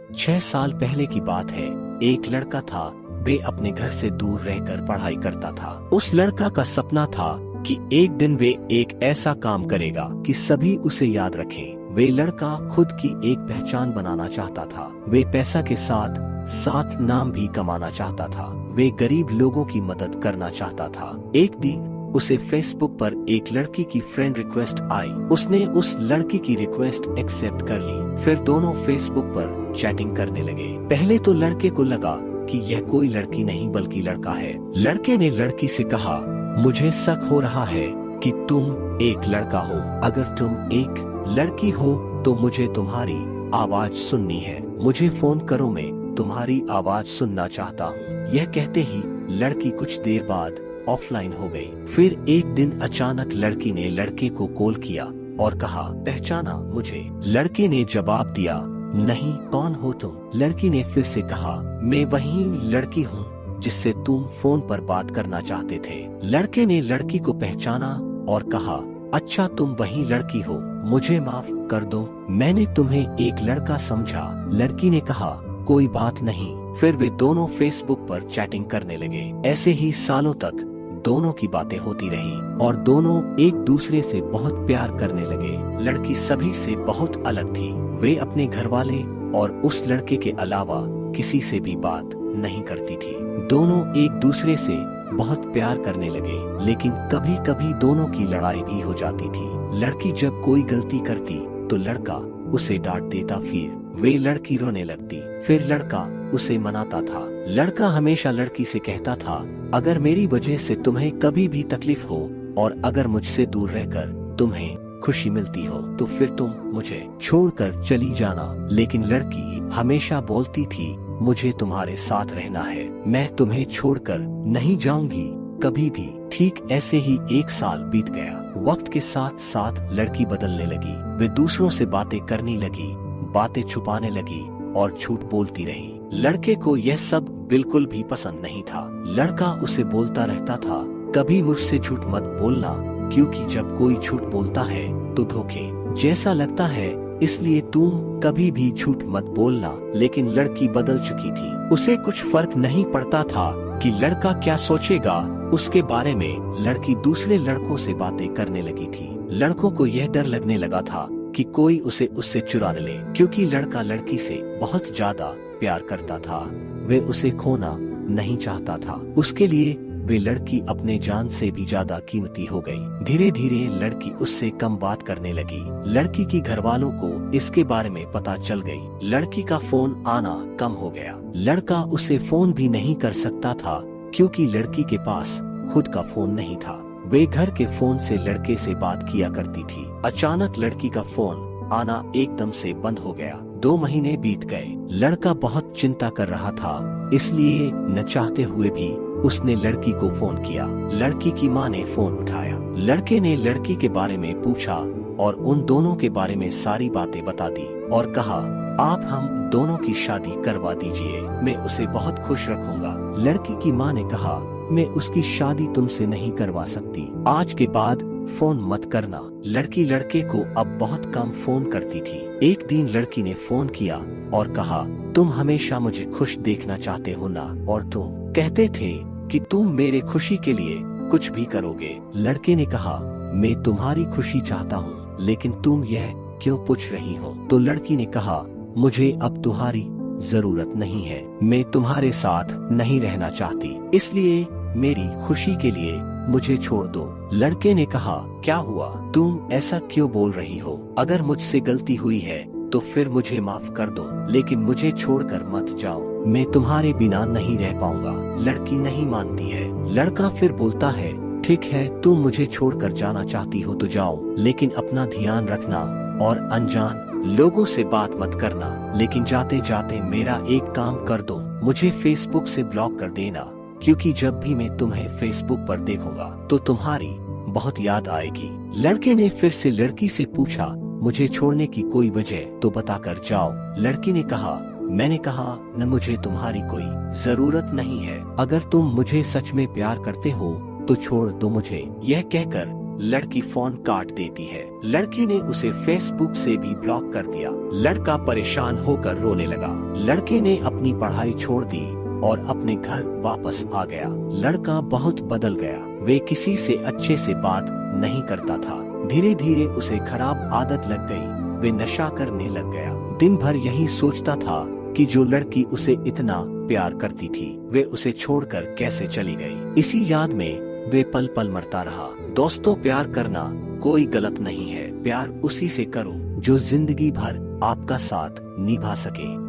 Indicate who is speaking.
Speaker 1: 6 साल पहले की बात है। एक लड़का था, वे अपने घर से दूर रहकर पढ़ाई करता था। उस लड़का का सपना था कि एक दिन वे एक ऐसा काम करेगा कि सभी उसे याद रखें। वे लड़का खुद की एक पहचान बनाना चाहता था। वे पैसा के साथ साथ नाम भी कमाना चाहता था। वे गरीब लोगों की मदद करना चाहता था। एक दिन उसे फेसबुक पर एक लड़की की फ्रेंड रिक्वेस्ट आई। उसने उस लड़की की रिक्वेस्ट एक्सेप्ट कर ली। फिर दोनों फेसबुक पर चैटिंग करने लगे। पहले तो लड़के को लगा कि यह कोई लड़की नहीं बल्कि लड़का है। लड़के ने लड़की से कहा, मुझे शक हो रहा है कि तुम एक लड़का हो। अगर तुम एक लड़की हो तो मुझे तुम्हारी आवाज सुननी है। मुझे फोन करो, मैं तुम्हारी आवाज सुनना चाहता हूँ। यह कहते ही लड़की कुछ देर बाद ऑफलाइन हो गई। फिर एक दिन अचानक लड़की ने लड़के को कॉल किया और कहा, पहचाना मुझे? लड़के ने जवाब दिया, नहीं, कौन हो तुम? लड़की ने फिर से कहा, मैं वही लड़की हूँ जिससे तुम फोन पर बात करना चाहते थे। लड़के ने लड़की को पहचाना और कहा, अच्छा तुम वही लड़की हो, मुझे माफ कर दो, मैंने तुम्हें एक लड़का समझा। लड़की ने कहा, कोई बात नहीं। फिर वे दोनों फेसबुक पर चैटिंग करने लगे। ऐसे ही सालों तक दोनों की बातें होती रही और दोनों एक दूसरे से बहुत प्यार करने लगे। लड़की सभी से बहुत अलग थी। वे अपने घर वाले और उस लड़के के अलावा किसी से भी बात नहीं करती थी। दोनों एक दूसरे से बहुत प्यार करने लगे, लेकिन कभी कभी दोनों की लड़ाई भी हो जाती थी। लड़की जब कोई गलती करती तो लड़का उसे डांट देता, फिर वे लड़की रोने लगती। फिर लड़का उसे मनाता था। लड़का हमेशा लड़की से कहता था, अगर मेरी वजह से तुम्हें कभी भी तकलीफ हो और अगर मुझसे दूर रहकर तुम्हें खुशी मिलती हो तो फिर तुम मुझे छोड़कर चली जाना। लेकिन लड़की हमेशा बोलती थी, मुझे तुम्हारे साथ रहना है, मैं तुम्हें छोड़कर नहीं जाऊंगी कभी भी। ठीक ऐसे ही 1 साल बीत गया। वक्त के साथ साथ लड़की बदलने लगी। वे दूसरों से बातें करने लगी, बातें छुपाने लगी और झूठ बोलती रही। लड़के को यह सब बिल्कुल भी पसंद नहीं था। लड़का उसे बोलता रहता था, कभी मुझसे झूठ मत बोलना, क्योंकि जब कोई झूठ बोलता है तो धोखे जैसा लगता है, इसलिए तुम कभी भी झूठ मत बोलना। लेकिन लड़की बदल चुकी थी। उसे कुछ फर्क नहीं पड़ता था कि लड़का क्या सोचेगा उसके बारे में। लड़की दूसरे लड़कों से बातें करने लगी थी। लड़कों को यह डर लगने लगा था कि कोई उसे उससे चुरा न ले, क्योंकि लड़का लड़की से बहुत ज्यादा प्यार करता था। वे उसे खोना नहीं चाहता था। उसके लिए वे लड़की अपने जान से भी ज्यादा कीमती हो गई। धीरे धीरे लड़की उससे कम बात करने लगी। लड़की की घरवालों को इसके बारे में पता चल गई। लड़की का फोन आना कम हो गया। लड़का उसे फोन भी नहीं कर सकता था, क्योंकि लड़की के पास खुद का फोन नहीं था। वे घर के फोन से लड़के से बात किया करती थी। अचानक लड़की का फोन आना एकदम से बंद हो गया। 2 महीने बीत गए। लड़का बहुत चिंता कर रहा था, इसलिए न चाहते हुए भी उसने लड़की को फोन किया। लड़की की माँ ने फोन उठाया। लड़के ने लड़की के बारे में पूछा और उन दोनों के बारे में सारी बातें बता दी और कहा, आप हम दोनों की शादी करवा दीजिए, मैं उसे बहुत खुश रखूंगा। लड़की की माँ ने कहा, मैं उसकी शादी तुमसे नहीं करवा सकती, आज के बाद फोन मत करना। लड़की लड़के को अब बहुत कम फोन करती थी। एक दिन लड़की ने फोन किया और कहा, तुम हमेशा मुझे खुश देखना चाहते हो ना, और तुम कहते थे कि तुम मेरे खुशी के लिए कुछ भी करोगे। लड़के ने कहा, मैं तुम्हारी खुशी चाहता हूँ, लेकिन तुम यह क्यों पूछ रही हो? तो लड़की ने कहा, मुझे अब तुम्हारी जरूरत नहीं है, मैं तुम्हारे साथ नहीं रहना चाहती, इसलिए मेरी खुशी के लिए मुझे छोड़ दो। लड़के ने कहा, क्या हुआ? तुम ऐसा क्यों बोल रही हो? अगर मुझसे गलती हुई है तो फिर मुझे माफ कर दो, लेकिन मुझे छोड़कर मत जाओ, मैं तुम्हारे बिना नहीं रह पाऊंगा। लड़की नहीं मानती है। लड़का फिर बोलता है, ठीक है, तुम मुझे छोड़कर जाना चाहती हो तो जाओ, लेकिन अपना ध्यान रखना और अनजान लोगों से बात मत करना। लेकिन जाते जाते मेरा एक काम कर दो, मुझे फेसबुक से ब्लॉक कर देना, क्योंकि जब भी मैं तुम्हें फेसबुक पर देखूंगा तो तुम्हारी बहुत याद आएगी। लड़के ने फिर से लड़की से पूछा, मुझे छोड़ने की कोई वजह तो बताकर जाओ। लड़की ने कहा, मैंने कहा न, मुझे तुम्हारी कोई जरूरत नहीं है। अगर तुम मुझे सच में प्यार करते हो तो छोड़ दो मुझे। यह कहकर लड़की फोन काट देती है। लड़की ने उसे फेसबुक से भी ब्लॉक कर दिया। लड़का परेशान होकर रोने लगा। लड़के ने अपनी पढ़ाई छोड़ दी और अपने घर वापस आ गया। लड़का बहुत बदल गया। वे किसी से अच्छे से बात नहीं करता था। धीरे धीरे उसे खराब आदत लग गई। वे नशा करने लग गया। दिन भर यही सोचता था कि जो लड़की उसे इतना प्यार करती थी वे उसे छोड़कर कैसे चली गई। इसी याद में वे पल पल मरता रहा। दोस्तों, प्यार करना कोई गलत नहीं है। प्यार उसी से करो जो जिंदगी भर आपका साथ निभा सके।